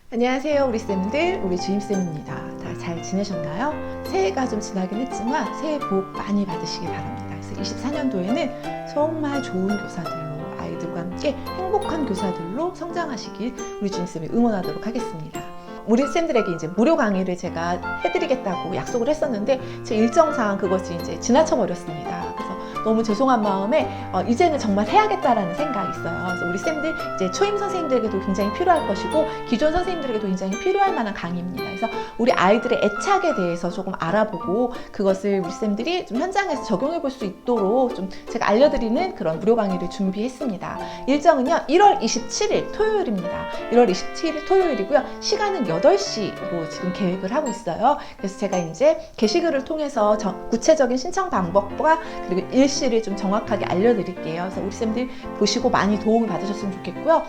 안녕하세요 우리 쌤들, 우리 주임쌤입니다. 다 잘 지내셨나요? 새해가 좀 지나긴 했지만 새해 복 많이 받으시기 바랍니다. 그래서 24년도에는 정말 좋은 교사들로, 아이들과 함께 행복한 교사들로 성장하시길 우리 주임쌤이 응원하도록 하겠습니다. 우리 쌤들에게 이제 무료 강의를 제가 해드리겠다고 약속을 했었는데 제 일정상 그것이 이제 지나쳐 버렸습니다. 그래서 너무 죄송한 마음에 이제는 정말 해야겠다라는 생각이 있어요. 그래서 우리 쌤들 이제 초임 선생님들에게도 굉장히 필요할 것이고 기존 선생님들에게도 굉장히 필요할 만한 강의입니다. 그래서 우리 아이들의 애착에 대해서 조금 알아보고 그것을 우리 쌤들이 좀 현장에서 적용해 볼 수 있도록 좀 제가 알려드리는 그런 무료 강의를 준비했습니다. 일정은요 1월 27일 토요일입니다. 1월 27일 토요일이고요. 시간은 8시로 지금 계획을 하고 있어요. 그래서 제가 이제 게시글을 통해서 구체적인 신청 방법과 그리고 일시를 좀 정확하게 알려드릴게요. 그래서 우리 쌤들 보시고 많이 도움을 받으셨으면 좋겠고요.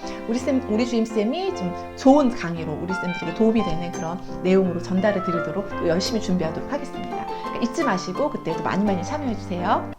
우리 주임쌤이 좀 좋은 강의로 우리 쌤들에게 도움이 되는 그런 내용으로 전달해 드리도록 또 열심히 준비하도록 하겠습니다. 그러니까 잊지 마시고 그때도 많이 참여해 주세요.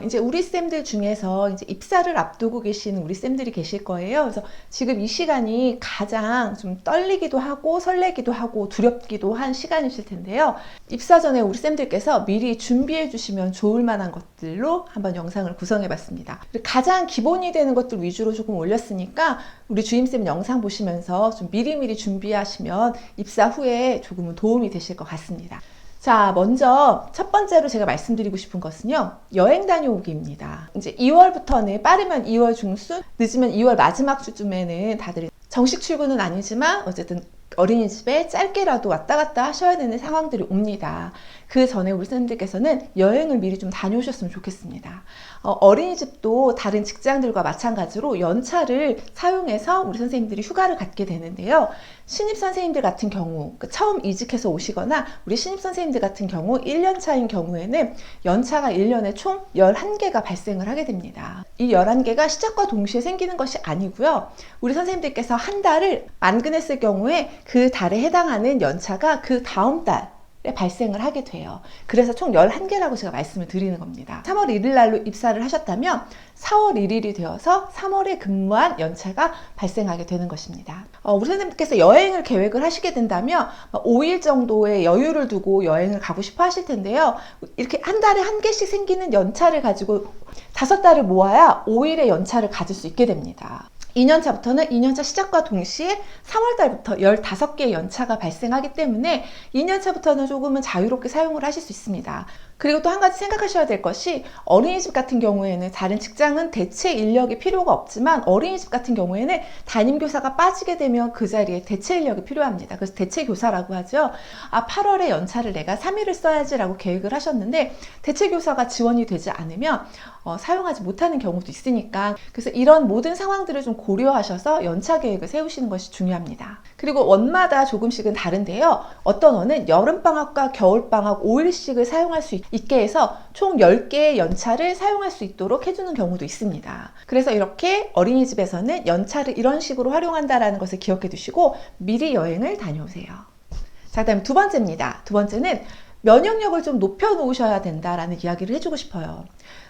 이제 우리 쌤들 중에서 이제 입사를 앞두고 계신 우리 쌤들이 계실 거예요. 그래서 지금 이 시간이 가장 좀 떨리기도 하고 설레기도 하고 두렵기도 한 시간이실 텐데요. 입사 전에 우리 쌤들께서 미리 준비해 주시면 좋을 만한 것들로 한번 영상을 구성해 봤습니다. 가장 기본이 되는 것들 위주로 조금 올렸으니까 우리 주임쌤 영상 보시면서 좀 미리미리 준비하시면 입사 후에 조금은 도움이 되실 것 같습니다. 자, 먼저 첫 번째로 제가 말씀드리고 싶은 것은요, 여행 다녀오기입니다. 이제 2월부터는 빠르면 2월 중순, 늦으면 2월 마지막 주쯤에는 다들 정식 출근은 아니지만 어쨌든 어린이집에 짧게라도 왔다 갔다 하셔야 되는 상황들이 옵니다. 그 전에 우리 선생님들께서는 여행을 미리 좀 다녀오셨으면 좋겠습니다. 어린이집도 다른 직장들과 마찬가지로 연차를 사용해서 우리 선생님들이 휴가를 갖게 되는데요. 신입 선생님들 같은 경우, 처음 이직해서 오시거나 우리 신입 선생님들 같은 경우 1년 차인 경우에는 연차가 1년에 총 11개가 발생을 하게 됩니다. 이 11개가 시작과 동시에 생기는 것이 아니고요. 우리 선생님들께서 한 달을 만근했을 경우에 그 달에 해당하는 연차가 그 다음 달에 발생을 하게 돼요. 그래서 총 11개라고 제가 말씀을 드리는 겁니다. 3월 1일 날로 입사를 하셨다면 4월 1일이 되어서 3월에 근무한 연차가 발생하게 되는 것입니다. 우리 선생님께서 여행을 계획을 하시게 된다면 5일 정도의 여유를 두고 여행을 가고 싶어 하실 텐데요. 이렇게 한 달에 한 개씩 생기는 연차를 가지고 5달을 모아야 5일의 연차를 가질 수 있게 됩니다. 2년차부터는 2년차 시작과 동시에 3월달부터 15개의 연차가 발생하기 때문에 2년차부터는 조금은 자유롭게 사용을 하실 수 있습니다. 그리고 또 한 가지 생각하셔야 될 것이 어린이집 같은 경우에는 다른 직장은 대체 인력이 필요가 없지만 어린이집 같은 경우에는 담임교사가 빠지게 되면 그 자리에 대체 인력이 필요합니다. 그래서 대체 교사라고 하죠. 8월에 연차를 내가 3일을 써야지라고 계획을 하셨는데 대체 교사가 지원이 되지 않으면 사용하지 못하는 경우도 있으니까 그래서 이런 모든 상황들을 좀 고려하셔서 연차 계획을 세우시는 것이 중요합니다. 그리고 원마다 조금씩은 다른데요. 어떤 원은 여름방학과 겨울방학 5일씩을 사용할 수 있게 해서 총 10개의 연차를 사용할 수 있도록 해주는 경우도 있습니다. 그래서 이렇게 어린이집에서는 연차를 이런 식으로 활용한다는 것을 기억해 두시고 미리 여행을 다녀오세요. 자, 그다음 두 번째입니다. 두 번째는 면역력을 좀 높여 놓으셔야 된다라는 이야기를 해주고 싶어요.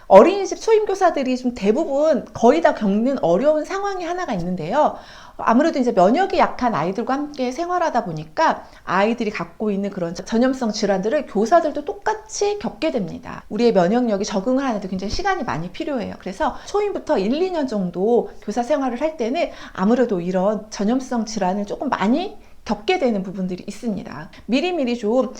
어린이집 초임교사들이 좀 대부분 거의 다 겪는 어려운 상황이 하나가 있는데요. 아무래도 이제 면역이 약한 아이들과 함께 생활하다 보니까 아이들이 갖고 있는 그런 전염성 질환들을 교사들도 똑같이 겪게 됩니다. 우리의 면역력이 적응을 하는데 굉장히 시간이 많이 필요해요. 그래서 초임부터 1, 2년 정도 교사 생활을 할 때는 아무래도 이런 전염성 질환을 조금 많이 겪게 되는 부분들이 있습니다. 미리미리 좀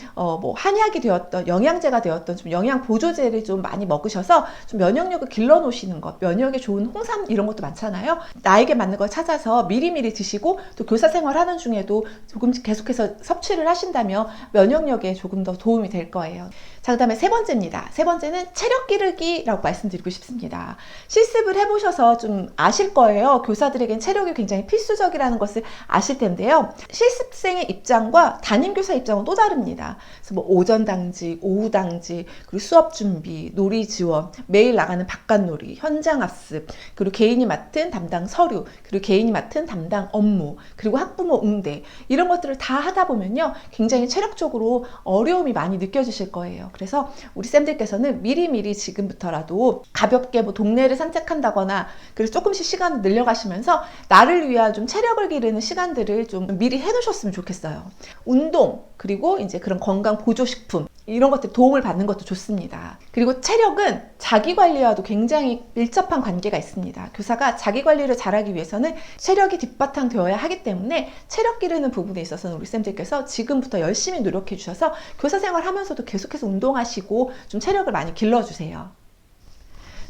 한약이 되었던 영양제가 되었던 좀 영양 보조제를 좀 많이 먹으셔서 좀 면역력을 길러 놓으시는 것, 면역에 좋은 홍삼 이런 것도 많잖아요. 나에게 맞는 걸 찾아서 미리미리 드시고 또 교사 생활하는 중에도 조금 계속해서 섭취를 하신다면 면역력에 조금 더 도움이 될 거예요. 자, 그 다음에 세 번째입니다. 세 번째는 체력 기르기라고 말씀드리고 싶습니다. 실습을 해보셔서 좀 아실 거예요. 교사들에겐 체력이 굉장히 필수적이라는 것을 아실 텐데요. 실습생의 입장과 담임교사 입장은 또 다릅니다. 그래서 오전 당직, 오후 당직, 그리고 수업 준비, 놀이 지원, 매일 나가는 바깥놀이, 현장 학습, 그리고 개인이 맡은 담당 서류, 그리고 개인이 맡은 담당 업무, 그리고 학부모 응대 이런 것들을 다 하다 보면요. 굉장히 체력적으로 어려움이 많이 느껴지실 거예요. 그래서 우리 쌤들께서는 미리미리 지금부터라도 가볍게 뭐 동네를 산책한다거나 그래서 조금씩 시간을 늘려가시면서 나를 위한 좀 체력을 기르는 시간들을 좀 미리 해놓으셨으면 좋겠어요. 운동, 그리고 이제 그런 건강 보조식품 이런 것들 도움을 받는 것도 좋습니다. 그리고 체력은 자기관리와도 굉장히 밀접한 관계가 있습니다. 교사가 자기관리를 잘하기 위해서는 체력이 뒷바탕 되어야 하기 때문에 체력 기르는 부분에 있어서는 우리 쌤들께서 지금부터 열심히 노력해 주셔서 교사 생활 하면서도 계속해서 운동하시고 좀 체력을 많이 길러주세요.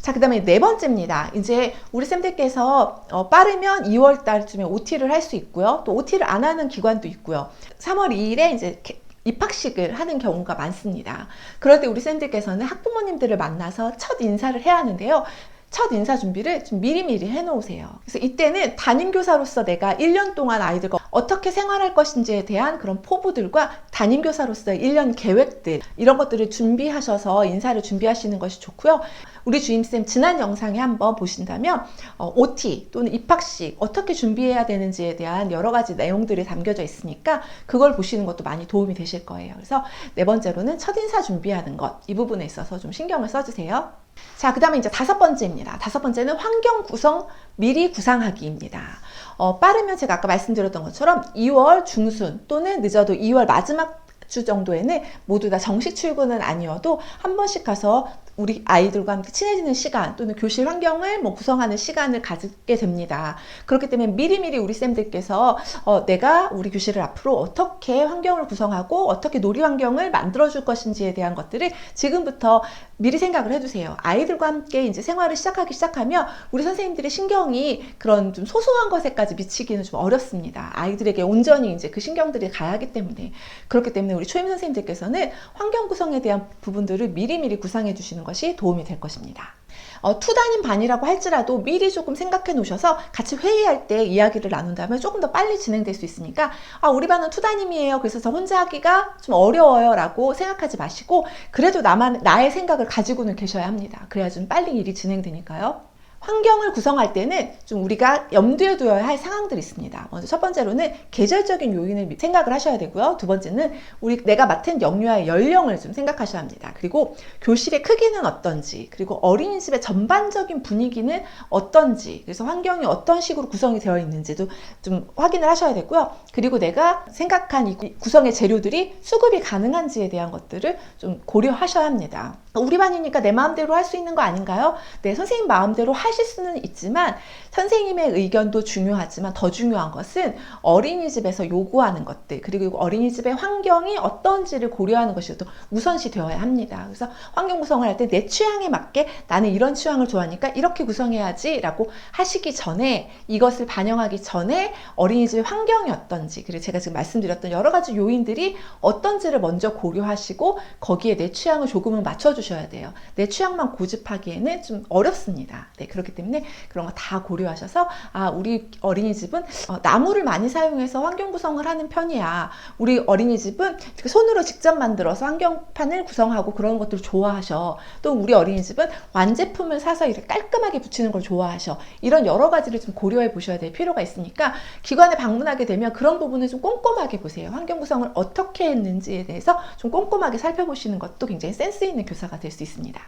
자, 그 다음에 네 번째입니다. 이제 우리 쌤들께서 빠르면 2월 달쯤에 OT를 할 수 있고요. 또 OT를 안 하는 기관도 있고요. 3월 2일에 이제 입학식을 하는 경우가 많습니다. 그럴 때 우리 쌤들께서는 학부모님들을 만나서 첫 인사를 해야 하는데요. 첫 인사 준비를 좀 미리미리 해놓으세요. 그래서 이때는 담임교사로서 내가 1년 동안 아이들과 어떻게 생활할 것인지에 대한 그런 포부들과 담임교사로서의 1년 계획들 이런 것들을 준비하셔서 인사를 준비하시는 것이 좋고요. 우리 주임쌤 지난 영상에 한번 보신다면 OT 또는 입학식 어떻게 준비해야 되는지에 대한 여러 가지 내용들이 담겨져 있으니까 그걸 보시는 것도 많이 도움이 되실 거예요. 그래서 네 번째로는 첫인사 준비하는 것, 이 부분에 있어서 좀 신경을 써주세요. 자, 그 다음에 이제 다섯 번째입니다. 다섯 번째는 환경 구성 미리 구상하기입니다. 빠르면 제가 아까 말씀드렸던 것처럼 2월 중순 또는 늦어도 2월 마지막 주 정도에는 모두 다 정식 출근은 아니어도 한 번씩 가서 우리 아이들과 함께 친해지는 시간 또는 교실 환경을 구성하는 시간을 가지게 됩니다. 그렇기 때문에 미리미리 우리 쌤들께서 내가 우리 교실을 앞으로 어떻게 환경을 구성하고 어떻게 놀이 환경을 만들어줄 것인지에 대한 것들을 지금부터 미리 생각을 해두세요. 아이들과 함께 이제 생활을 시작하면 우리 선생님들의 신경이 그런 좀 소소한 것에까지 미치기는 좀 어렵습니다. 아이들에게 온전히 이제 그 신경들이 가야 하기 때문에. 그렇기 때문에 우리 초임 선생님들께서는 환경 구성에 대한 부분들을 미리미리 구상해 주시는 것이 도움이 될 것입니다. 투단임 반이라고 할지라도 미리 조금 생각해 놓으셔서 같이 회의할 때 이야기를 나눈다면 조금 더 빨리 진행될 수 있으니까 우리 반은 투단임이에요. 그래서 저 혼자 하기가 좀 어려워요 라고 생각하지 마시고 그래도 나의 생각을 가지고는 계셔야 합니다. 그래야 좀 빨리 일이 진행되니까요. 환경을 구성할 때는 좀 우리가 염두에 두어야 할 상황들이 있습니다. 먼저 첫 번째로는 계절적인 요인을 생각을 하셔야 되고요. 두 번째는 내가 맡은 영유아의 연령을 좀 생각하셔야 합니다. 그리고 교실의 크기는 어떤지, 그리고 어린이집의 전반적인 분위기는 어떤지, 그래서 환경이 어떤 식으로 구성이 되어 있는지도 좀 확인을 하셔야 되고요. 그리고 내가 생각한 이 구성의 재료들이 수급이 가능한지에 대한 것들을 좀 고려하셔야 합니다. 우리 반이니까 내 마음대로 할 수 있는 거 아닌가요? 네, 선생님 마음대로 하실 수는 있지만 선생님의 의견도 중요하지만 더 중요한 것은 어린이집에서 요구하는 것들 그리고 어린이집의 환경이 어떤지를 고려하는 것이 또 우선시 되어야 합니다. 그래서 환경 구성을 할 때 내 취향에 맞게 나는 이런 취향을 좋아하니까 이렇게 구성해야지 라고 하시기 전에 이것을 반영하기 전에 어린이집의 환경이 어떤지 그리고 제가 지금 말씀드렸던 여러 가지 요인들이 어떤지를 먼저 고려하시고 거기에 내 취향을 조금은 맞춰주셔야 돼요. 내 취향만 고집하기에는 좀 어렵습니다. 네, 그렇기 때문에 그런 거 다 고려하셔서 우리 어린이집은 나무를 많이 사용해서 환경 구성을 하는 편이야. 우리 어린이집은 손으로 직접 만들어서 환경판을 구성하고 그런 것들을 좋아하셔. 또 우리 어린이집은 완제품을 사서 이렇게 깔끔하게 붙이는 걸 좋아하셔. 이런 여러 가지를 좀 고려해 보셔야 될 필요가 있으니까 기관에 방문하게 되면 그런 부분을 좀 꼼꼼하게 보세요. 환경 구성을 어떻게 했는지에 대해서 좀 꼼꼼하게 살펴보시는 것도 굉장히 센스 있는 교사가 될 수 있습니다.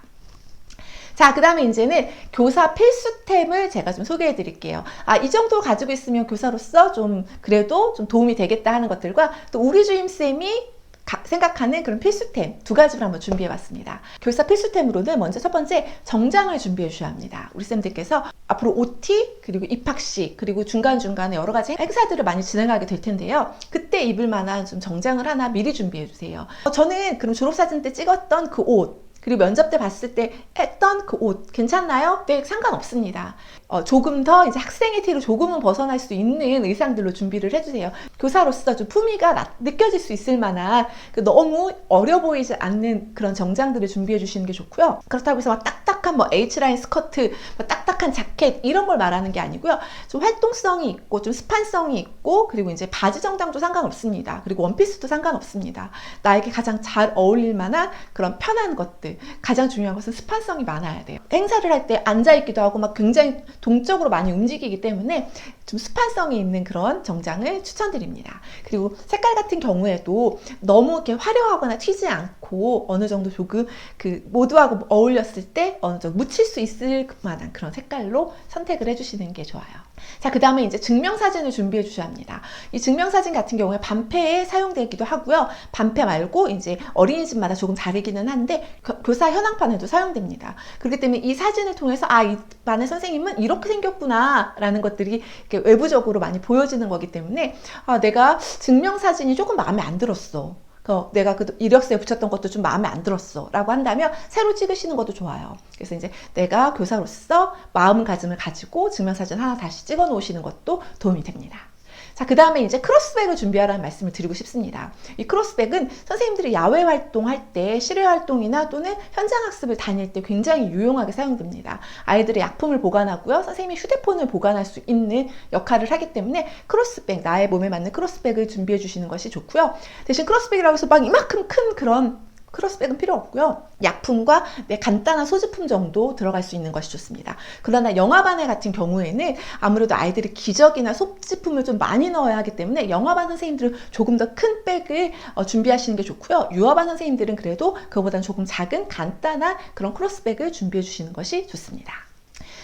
자, 그 다음에 이제는 교사 필수템을 제가 좀 소개해 드릴게요. 이 정도 가지고 있으면 교사로서 좀 그래도 좀 도움이 되겠다 하는 것들과 또 우리 주임쌤이 생각하는 그런 필수템 두 가지를 한번 준비해 봤습니다. 교사 필수템으로는 먼저 첫 번째 정장을 준비해 주셔야 합니다. 우리 쌤들께서 앞으로 OT 그리고 입학식 그리고 중간중간에 여러 가지 행사들을 많이 진행하게 될 텐데요. 그때 입을 만한 좀 정장을 하나 미리 준비해 주세요. 저는 그럼 졸업사진 때 찍었던 그 옷 그리고 면접 때 봤을 때 했던 그 옷 괜찮나요? 네, 상관없습니다. 조금 더 이제 학생의 티로 조금은 벗어날 수 있는 의상들로 준비를 해주세요. 교사로서 좀 품위가 느껴질 수 있을 만한 너무 어려 보이지 않는 그런 정장들을 준비해 주시는 게 좋고요. 그렇다고 해서 막 딱딱한 딱딱한 뭐 H라인 스커트, 뭐 딱딱한 자켓 이런 걸 말하는 게 아니고요. 좀 활동성이 있고 좀 스판성이 있고 그리고 이제 바지 정장도 상관없습니다. 그리고 원피스도 상관없습니다. 나에게 가장 잘 어울릴 만한 그런 편한 것들. 가장 중요한 것은 스판성이 많아야 돼요. 행사를 할 때 앉아있기도 하고 막 굉장히 동적으로 많이 움직이기 때문에 좀 스판성이 있는 그런 정장을 추천드립니다. 그리고 색깔 같은 경우에도 너무 이렇게 화려하거나 튀지 않고 어느 정도 조금 그 모두하고 어울렸을 때 어느 정도 묻힐 수 있을 만한 그런 색깔로 선택을 해주시는 게 좋아요. 자, 그 다음에 이제 증명사진을 준비해 주셔야 합니다. 이 증명사진 같은 경우에 반패에 사용되기도 하고요. 반패 말고 이제 어린이집마다 조금 다르기는 한데 교사 현황판에도 사용됩니다. 그렇기 때문에 이 사진을 통해서 이 반의 선생님은 이렇게 생겼구나 라는 것들이 이렇게 외부적으로 많이 보여지는 거기 때문에 내가 증명사진이 조금 마음에 안 들었어. 내가 그 이력서에 붙였던 것도 좀 마음에 안 들었어 라고 한다면 새로 찍으시는 것도 좋아요. 그래서 이제 내가 교사로서 마음가짐을 가지고 증명사진 하나 다시 찍어 놓으시는 것도 도움이 됩니다. 자, 그 다음에 이제 크로스백을 준비하라는 말씀을 드리고 싶습니다. 이 크로스백은 선생님들이 야외 활동할 때, 실외 활동이나 또는 현장 학습을 다닐 때 굉장히 유용하게 사용됩니다. 아이들의 약품을 보관하고요. 선생님이 휴대폰을 보관할 수 있는 역할을 하기 때문에 크로스백, 나의 몸에 맞는 크로스백을 준비해 주시는 것이 좋고요. 대신 크로스백이라고 해서 막 이만큼 큰 그런 크로스백은 필요 없고요. 약품과 간단한 소지품 정도 들어갈 수 있는 것이 좋습니다. 그러나 영화반회 같은 경우에는 아무래도 아이들이 기저귀나 소지품을 좀 많이 넣어야 하기 때문에 영화반 선생님들은 조금 더 큰 백을 준비하시는 게 좋고요. 유아반 선생님들은 그래도 그거보다는 조금 작은 간단한 그런 크로스백을 준비해 주시는 것이 좋습니다.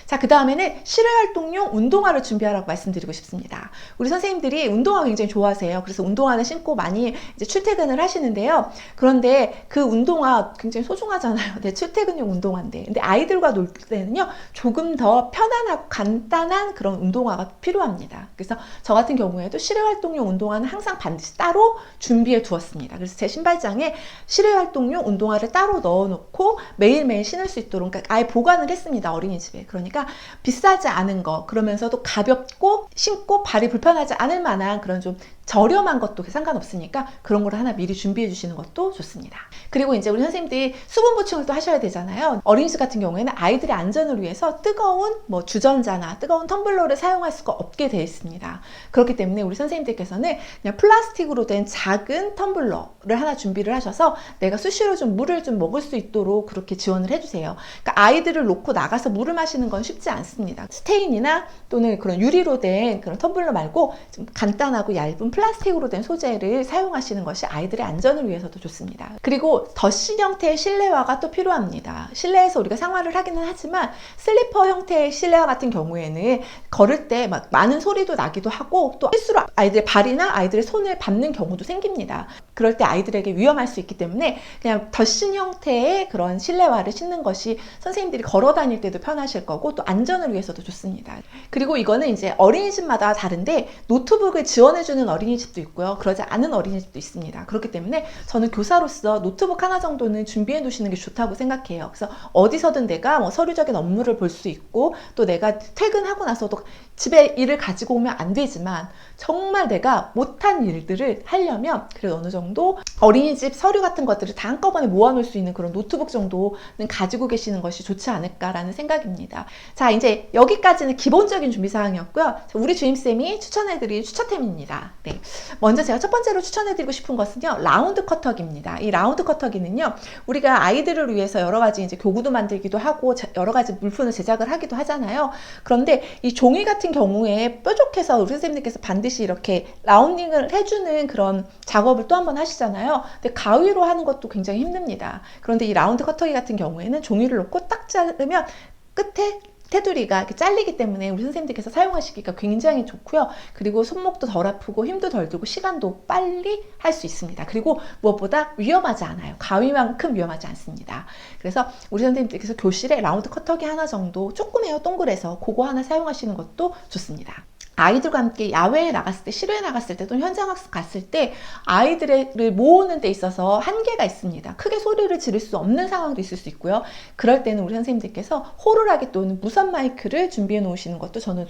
자, 그 다음에는 실외활동용 운동화를 준비하라고 말씀드리고 싶습니다. 우리 선생님들이 운동화 굉장히 좋아하세요. 그래서 운동화를 신고 많이 이제 출퇴근을 하시는데요. 그런데 그 운동화 굉장히 소중하잖아요. 내 출퇴근용 운동화인데. 근데 아이들과 놀 때는요, 조금 더 편안하고 간단한 그런 운동화가 필요합니다. 그래서 저 같은 경우에도 실외활동용 운동화는 항상 반드시 따로 준비해 두었습니다. 그래서 제 신발장에 실외활동용 운동화를 따로 넣어놓고 매일매일 신을 수 있도록 그러니까 아예 보관을 했습니다. 어린이집에. 그러니까 비싸지 않은 거 그러면서도 가볍고 신고 발이 불편하지 않을 만한 그런 좀 저렴한 것도 상관없으니까 그런 걸 하나 미리 준비해 주시는 것도 좋습니다. 그리고 이제 우리 선생님들이 수분 보충을 또 하셔야 되잖아요. 어린이집 같은 경우에는 아이들의 안전을 위해서 뜨거운 뭐 주전자나 뜨거운 텀블러를 사용할 수가 없게 되어 있습니다. 그렇기 때문에 우리 선생님들께서는 그냥 플라스틱으로 된 작은 텀블러를 하나 준비를 하셔서 내가 수시로 좀 물을 좀 먹을 수 있도록 그렇게 지원을 해주세요. 그러니까 아이들을 놓고 나가서 물을 마시는 건 쉽지 않습니다. 스테인이나 또는 그런 유리로 된 그런 텀블러 말고 좀 간단하고 얇은 플라스틱으로 된 소재를 사용하시는 것이 아이들의 안전을 위해서도 좋습니다. 그리고 덧신 형태의 실내화가 또 필요합니다. 실내에서 우리가 생활을 하기는 하지만 슬리퍼 형태의 실내화 같은 경우에는 걸을 때 막 많은 소리도 나기도 하고 또 실수로 아이들의 발이나 아이들의 손을 밟는 경우도 생깁니다. 그럴 때 아이들에게 위험할 수 있기 때문에 그냥 덧신 형태의 그런 실내화를 신는 것이 선생님들이 걸어 다닐 때도 편하실 거고 또 안전을 위해서도 좋습니다. 그리고 이거는 이제 어린이집마다 다른데 노트북을 지원해주는 어린이집도 있고요. 그러지 않은 어린이집도 있습니다. 그렇기 때문에 저는 교사로서 노트북 하나 정도는 준비해 두시는 게 좋다고 생각해요. 그래서 어디서든 내가 뭐 서류적인 업무를 볼 수 있고 또 내가 퇴근하고 나서도 집에 일을 가지고 오면 안 되지만 정말 내가 못한 일들을 하려면 그래도 어느 정도 어린이집 서류 같은 것들을 다 한꺼번에 모아놓을 수 있는 그런 노트북 정도는 가지고 계시는 것이 좋지 않을까라는 생각입니다. 자, 이제 여기까지는 기본적인 준비사항이었고요. 우리 주임쌤이 추천해드릴 추천템입니다. 네. 먼저 제가 첫 번째로 추천해드리고 싶은 것은요, 라운드 커터기입니다. 이 라운드 커터기는요, 우리가 아이들을 위해서 여러 가지 이제 교구도 만들기도 하고 여러 가지 물품을 제작을 하기도 하잖아요. 그런데 이 종이 같은 경우에 뾰족해서 우리 선생님들께서 반드시 이렇게 라운딩을 해주는 그런 작업을 또 한 번 하시잖아요. 근데 가위로 하는 것도 굉장히 힘듭니다. 그런데 이 라운드 커터기 같은 경우에는 종이를 놓고 딱 자르면 끝에 테두리가 이렇게 잘리기 때문에 우리 선생님들께서 사용하시기가 굉장히 좋고요. 그리고 손목도 덜 아프고 힘도 덜 들고 시간도 빨리 할 수 있습니다. 그리고 무엇보다 위험하지 않아요. 가위만큼 위험하지 않습니다. 그래서 우리 선생님들께서 교실에 라운드 커터기 하나 정도 조그매요 동그래서 그거 하나 사용하시는 것도 좋습니다. 아이들과 함께 야외에 나갔을 때, 실외에 나갔을 때, 또는 현장학습 갔을 때 아이들을 모으는 데 있어서 한계가 있습니다. 크게 소리를 지를 수 없는 상황도 있을 수 있고요. 그럴 때는 우리 선생님들께서 호루라기 또는 무선 마이크를 준비해 놓으시는 것도 저는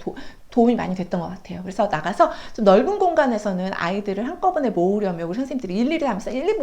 도움이 많이 됐던 것 같아요. 그래서 나가서 좀 넓은 공간에서는 아이들을 한꺼번에 모으려면 우리 선생님들이 일일이 하면서 일일이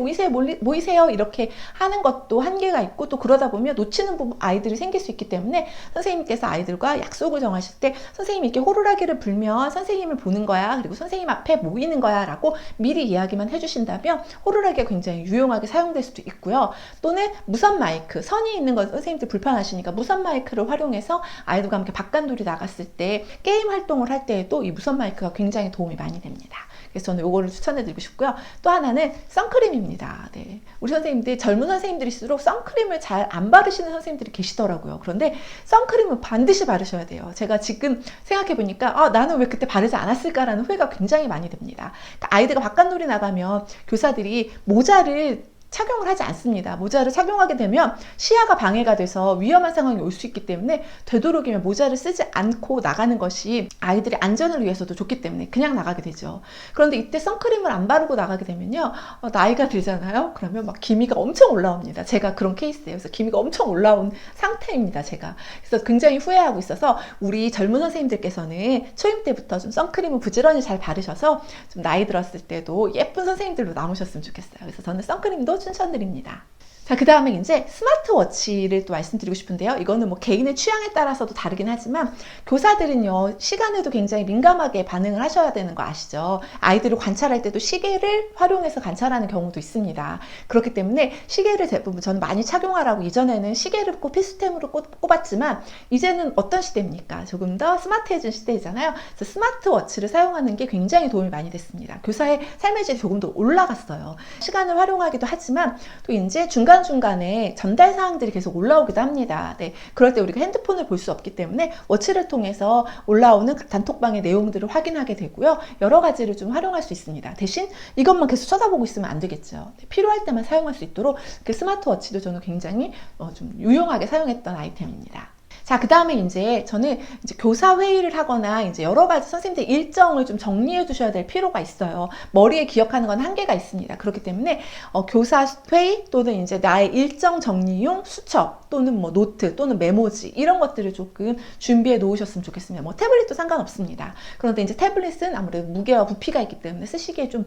모이세요 이렇게 하는 것도 한계가 있고, 또 그러다 보면 놓치는 아이들이 생길 수 있기 때문에 선생님께서 아이들과 약속을 정하실 때 선생님이 이렇게 호루라기를 불면 선생님을 보는 거야, 그리고 선생님 앞에 모이는 거야 라고 미리 이야기만 해주신다면 호루라기가 굉장히 유용하게 사용될 수도 있고요. 또는 무선 마이크, 선이 있는 건 선생님들 불편하시니까 무선 마이크를 활용해서 아이들과 함께 바깥놀이 나갔을 때 게임 활동을 할 때에도 이 무선 마이크가 굉장히 도움이 많이 됩니다. 그래서 저는 이거를 추천해드리고 싶고요. 또 하나는 선크림입니다. 네. 우리 선생님들, 젊은 선생님들일수록 선크림을 잘 안 바르시는 선생님들이 계시더라고요. 그런데 선크림은 반드시 바르셔야 돼요. 제가 지금 생각해보니까 나는 왜 그때 바르지 않았을까라는 후회가 굉장히 많이 됩니다. 그러니까 아이들과 바깥놀이 나가면 교사들이 모자를 착용을 하지 않습니다. 모자를 착용하게 되면 시야가 방해가 돼서 위험한 상황이 올 수 있기 때문에 되도록이면 모자를 쓰지 않고 나가는 것이 아이들의 안전을 위해서도 좋기 때문에 그냥 나가게 되죠. 그런데 이때 선크림을 안 바르고 나가게 되면요, 나이가 들잖아요. 그러면 막 기미가 엄청 올라옵니다. 제가 그런 케이스예요. 그래서 기미가 엄청 올라온 상태입니다, 제가. 그래서 굉장히 후회하고 있어서 우리 젊은 선생님들께서는 초임 때부터 좀 선크림을 부지런히 잘 바르셔서 좀 나이 들었을 때도 예쁜 선생님들로 남으셨으면 좋겠어요. 그래서 저는 선크림도 추천드립니다. 자, 그 다음에 이제 스마트워치를 또 말씀드리고 싶은데요. 이거는 뭐 개인의 취향에 따라서도 다르긴 하지만 교사들은요, 시간에도 굉장히 민감하게 반응을 하셔야 되는 거 아시죠? 아이들을 관찰할 때도 시계를 활용해서 관찰하는 경우도 있습니다. 그렇기 때문에 시계를 대부분 저는 많이 착용하라고, 이전에는 시계를 꼭 필수템으로 꼽았지만 이제는 어떤 시대입니까? 조금 더 스마트해진 시대이잖아요. 그래서 스마트워치를 사용하는 게 굉장히 도움이 많이 됐습니다. 교사의 삶의 질이 조금 더 올라갔어요. 시간을 활용하기도 하지만 또 이제 중간중간에 전달 사항들이 계속 올라오기도 합니다. 네, 그럴 때 우리가 핸드폰을 볼 수 없기 때문에 워치를 통해서 올라오는 단톡방의 내용들을 확인하게 되고요. 여러 가지를 좀 활용할 수 있습니다. 대신 이것만 계속 쳐다보고 있으면 안 되겠죠. 네, 필요할 때만 사용할 수 있도록 그 스마트워치도 저는 굉장히 좀 유용하게 사용했던 아이템입니다. 자, 그 다음에 이제 저는 이제 교사 회의를 하거나 이제 여러 가지 선생님들 일정을 좀 정리해 두셔야 될 필요가 있어요. 머리에 기억하는 건 한계가 있습니다. 그렇기 때문에 교사 회의 또는 이제 나의 일정 정리용 수첩 또는 뭐 노트 또는 메모지 이런 것들을 조금 준비해 놓으셨으면 좋겠습니다. 뭐 태블릿도 상관없습니다. 그런데 이제 태블릿은 아무래도 무게와 부피가 있기 때문에 쓰시기에 좀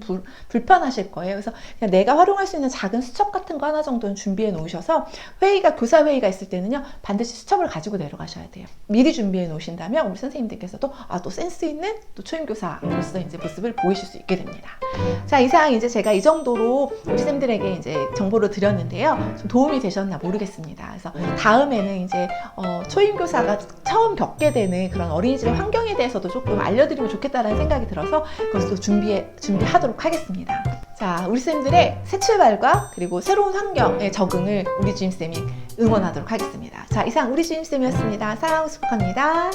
불편하실 거예요. 그래서 그냥 내가 활용할 수 있는 작은 수첩 같은 거 하나 정도는 준비해 놓으셔서 교사 회의가 있을 때는요, 반드시 수첩을 가지고 내려가셔야 돼요. 미리 준비해 놓으신다면 우리 선생님들께서도 또 센스 있는 또 초임교사로서 이제 모습을 보이실 수 있게 됩니다. 자, 이상 이제 제가 이 정도로 우리 쌤들에게 이제 정보를 드렸는데요. 좀 도움이 되셨나 모르겠습니다. 그래서 다음에는 이제 초임교사가 처음 겪게 되는 그런 어린이집의 환경에 대해서도 조금 알려드리면 좋겠다는 생각이 들어서 그것도 준비하도록 하겠습니다. 자, 우리 쌤들의 새 출발과 그리고 새로운 환경에 적응을 우리 주임쌤이 응원하도록 하겠습니다. 자, 이상 우리 주임쌤이었습니다. 사랑하고 축복합니다.